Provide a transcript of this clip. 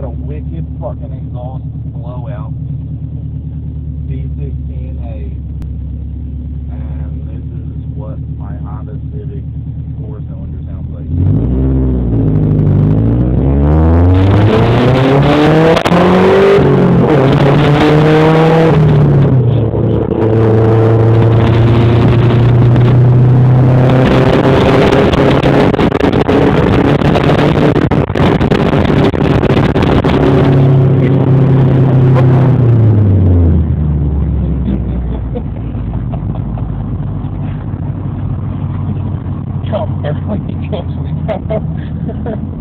got a wicked fucking exhaust blowout. V16A. And this is what my Honda Civic 4-cylinder sounds like. Come, everybody kills me.